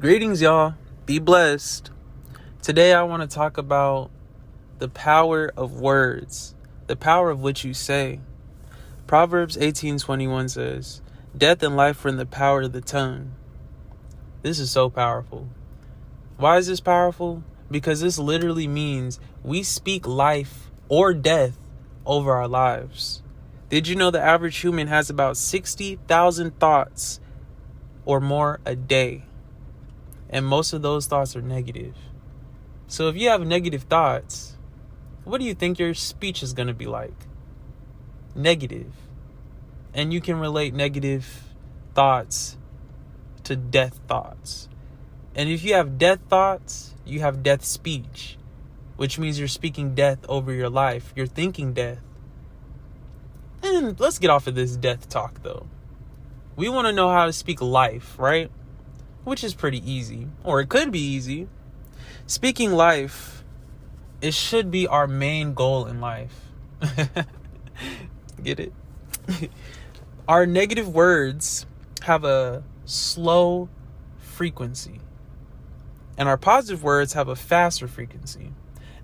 Greetings, y'all. Be blessed. Today, I want to talk about the power of words, the power of what you say. Proverbs 18:21 says, "Death and life are in the power of the tongue." This is so powerful. Why is this powerful? Because this literally means we speak life or death over our lives. Did you know the average human has about 60,000 thoughts or more a day? And most of those thoughts are negative. So if you have negative thoughts, what do you think your speech is going to be like? Negative. And you can relate negative thoughts to death thoughts. And if you have death thoughts, you have death speech, which means you're speaking death over your life. You're thinking death. And let's get off of this death talk, though. We want to know how to speak life, right? Which is pretty easy, or it could be easy. Speaking life, it should be our main goal in life. Get it? Our negative words have a slow frequency, and our positive words have a faster frequency.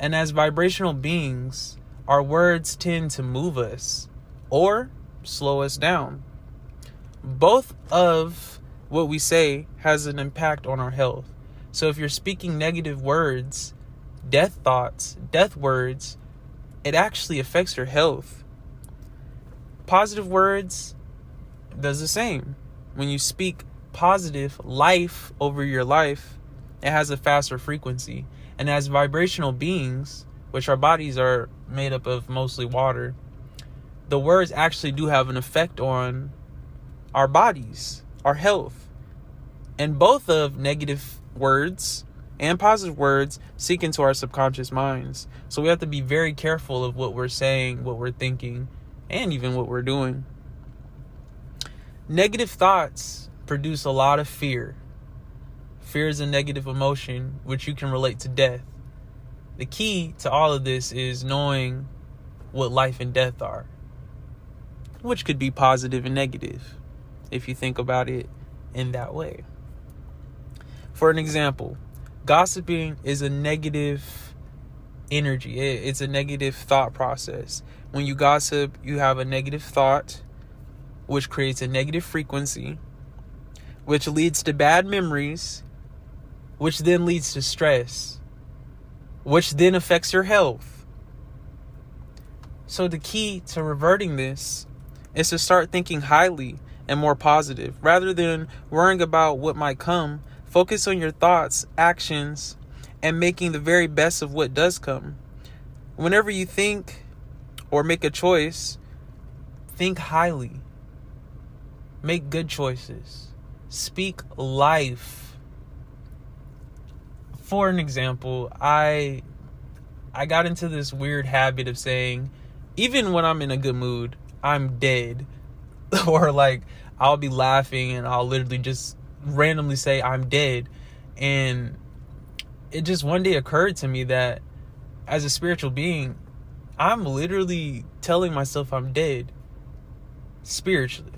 And as vibrational beings, our words tend to move us or slow us down. Both of what we say has an impact on our health. So if you're speaking negative words, death thoughts, death words, it actually affects your health. Positive words does the same. When you speak positive life over your life, it has a faster frequency. And as vibrational beings, which our bodies are made up of mostly water, the words actually do have an effect on our bodies, our health. And both of negative words and positive words seek into our subconscious minds. So we have to be very careful of what we're saying, what we're thinking, and even what we're doing. Negative thoughts produce a lot of fear. Fear is a negative emotion, which you can relate to death. The key to all of this is knowing what life and death are, which could be positive and negative if you think about it in that way. For an example, gossiping is a negative energy. It's a negative thought process. When you gossip, you have a negative thought, which creates a negative frequency, which leads to bad memories, which then leads to stress, which then affects your health. So the key to reverting this is to start thinking highly and more positive. Rather than worrying about what might come, focus on your thoughts, actions, and making the very best of what does come. Whenever you think or make a choice, think highly. Make good choices. Speak life. For an example, I got into this weird habit of saying, even when I'm in a good mood, I'm dead. Or like I'll be laughing and I'll literally just randomly say I'm dead. And it just one day occurred to me that as a spiritual being, I'm literally telling myself I'm dead spiritually.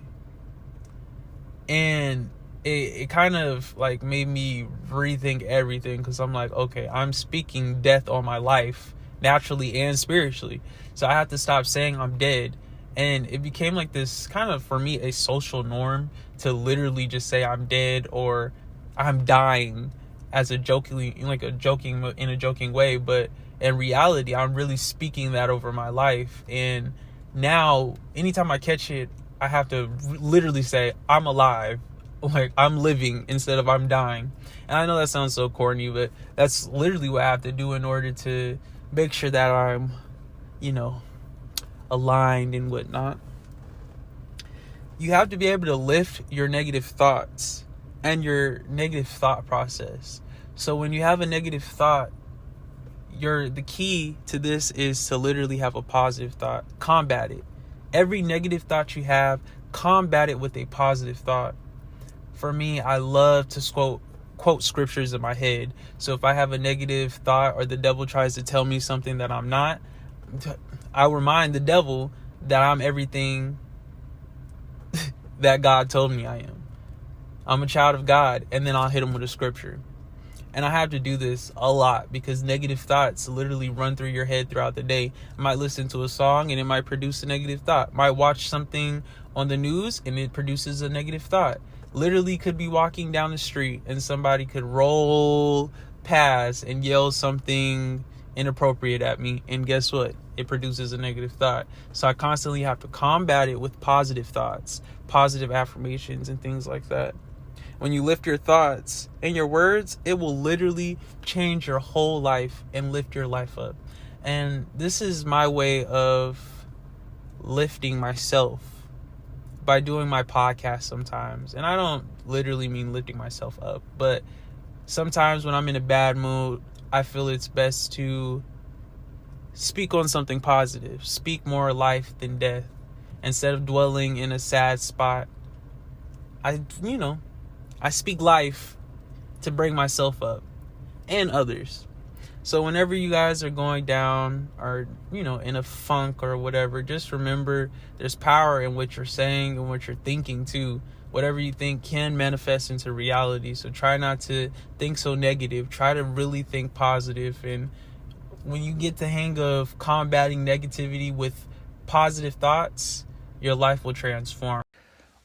And it kind of like made me rethink everything, because I'm like, okay, I'm speaking death on my life naturally and spiritually. So I have to stop saying I'm dead. And it became like this kind of, for me, a social norm to literally just say I'm dead or I'm dying as a joking in a joking way. But in reality, I'm really speaking that over my life. And now, anytime I catch it, I have to literally say I'm alive, like I'm living instead of I'm dying. And I know that sounds so corny, but that's literally what I have to do in order to make sure that I'm, aligned and whatnot. You have to be able to lift your negative thoughts and your negative thought process. So when you have a negative thought, the key to this is to literally have a positive thought. Combat it. Every negative thought you have, combat it with a positive thought. For me, I love to quote scriptures in my head. So if I have a negative thought or the devil tries to tell me something that I'm not, I remind the devil that I'm everything that God told me I am. I'm a child of God, and then I'll hit them with a scripture. And I have to do this a lot because negative thoughts literally run through your head throughout the day. I might listen to a song and it might produce a negative thought. Might watch something on the news and it produces a negative thought. Literally could be walking down the street and somebody could roll past and yell something inappropriate at me. And guess what? It produces a negative thought. So I constantly have to combat it with positive thoughts, positive affirmations, and things like that. When you lift your thoughts and your words, it will literally change your whole life and lift your life up. And this is my way of lifting myself by doing my podcast sometimes. And I don't literally mean lifting myself up, but sometimes when I'm in a bad mood, I feel it's best to speak on something positive, speak more life than death. Instead of dwelling in a sad spot, I speak life to bring myself up and others. So whenever you guys are going down or, in a funk or whatever, just remember there's power in what you're saying and what you're thinking too. Whatever you think can manifest into reality. So try not to think so negative. Try to really think positive. And when you get the hang of combating negativity with positive thoughts, your life will transform.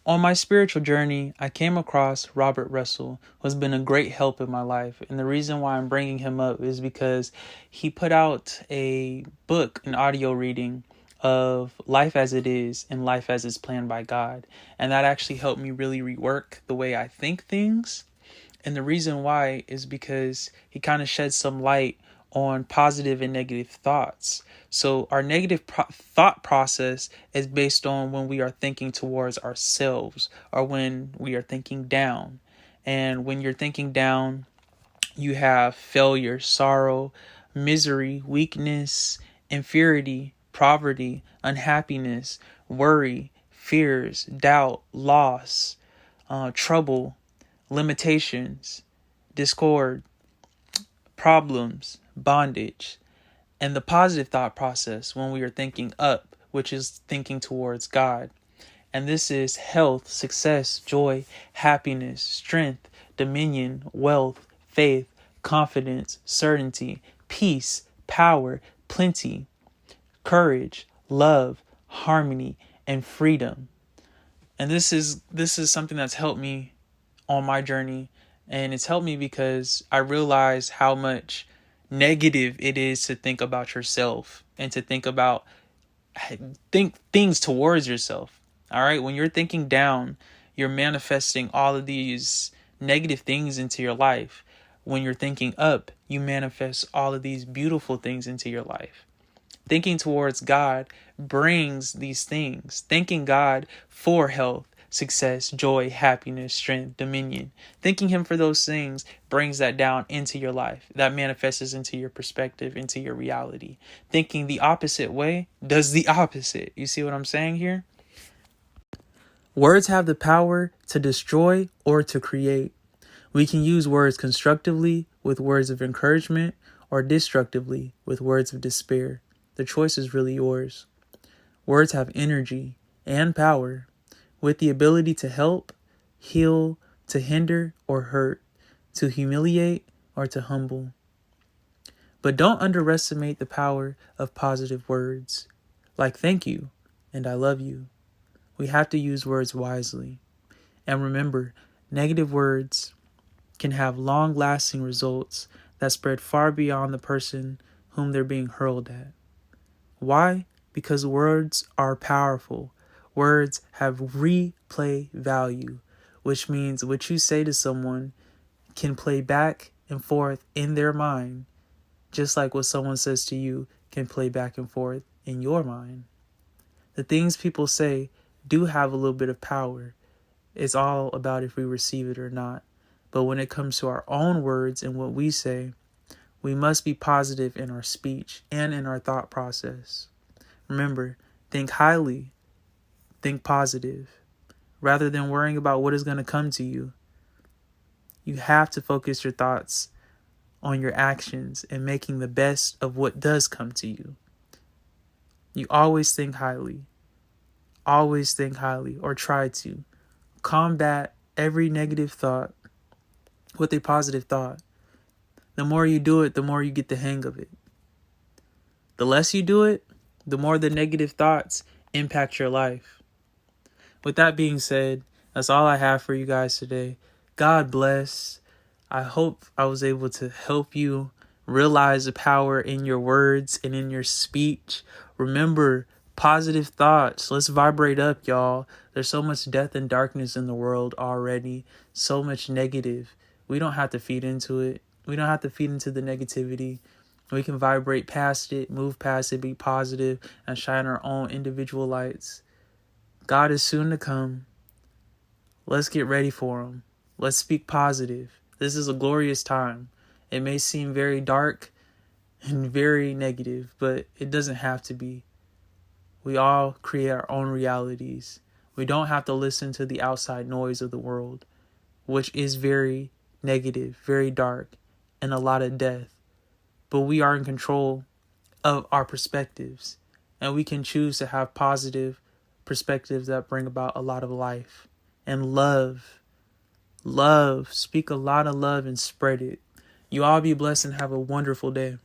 On my spiritual journey, I came across Robert Russell, who has been a great help in my life. And the reason why I'm bringing him up is because he put out a book, an audio reading of Life as It Is and Life as It's Planned by God. And that actually helped me really rework the way I think things. And the reason why is because he kind of shed some light on positive and negative thoughts. So our negative thought process is based on when we are thinking towards ourselves or when we are thinking down. And when you're thinking down, you have failure, sorrow, misery, weakness, inferiority, poverty, unhappiness, worry, fears, doubt, loss, trouble, limitations, discord, problems, bondage. And the positive thought process when we are thinking up, which is thinking towards God. And this is health, success, joy, happiness, strength, dominion, wealth, faith, confidence, certainty, peace, power, plenty, courage, love, harmony, and freedom. And this is something that's helped me on my journey. And it's helped me because I realize how much negative it is to think about yourself and to think things towards yourself. All right. When you're thinking down, you're manifesting all of these negative things into your life. When you're thinking up, you manifest all of these beautiful things into your life. Thinking towards God brings these things. Thanking God for health, success, joy, happiness, strength, dominion. Thanking Him for those things brings that down into your life. That manifests into your perspective, into your reality. Thinking the opposite way does the opposite. You see what I'm saying here? Words have the power to destroy or to create. We can use words constructively with words of encouragement or destructively with words of despair. The choice is really yours. Words have energy and power, with the ability to help, heal, to hinder or hurt, to humiliate or to humble. But don't underestimate the power of positive words, like thank you and I love you. We have to use words wisely. And remember, negative words can have long-lasting results that spread far beyond the person whom they're being hurled at. Why? Because words are powerful. Words have replay value, which means what you say to someone can play back and forth in their mind, just like what someone says to you can play back and forth in your mind. The things people say do have a little bit of power. It's all about if we receive it or not. But when it comes to our own words and what we say, we must be positive in our speech and in our thought process. Remember, think highly. Think positive. Rather than worrying about what is going to come to you, you have to focus your thoughts on your actions and making the best of what does come to you. You always think highly. Always think highly, or try to. Combat every negative thought with a positive thought. The more you do it, the more you get the hang of it. The less you do it, the more the negative thoughts impact your life. With that being said, that's all I have for you guys today. God bless. I hope I was able to help you realize the power in your words and in your speech. Remember, positive thoughts. Let's vibrate up, y'all. There's so much death and darkness in the world already. So much negative. We don't have to feed into it. We don't have to feed into the negativity. We can vibrate past it, move past it, be positive, and shine our own individual lights. God is soon to come. Let's get ready for him. Let's speak positive. This is a glorious time. It may seem very dark and very negative, but it doesn't have to be. We all create our own realities. We don't have to listen to the outside noise of the world, which is very negative, very dark, and a lot of death. But we are in control of our perspectives, and we can choose to have positive perspectives that bring about a lot of life and love. Love. Speak a lot of love and spread it. You all be blessed and have a wonderful day.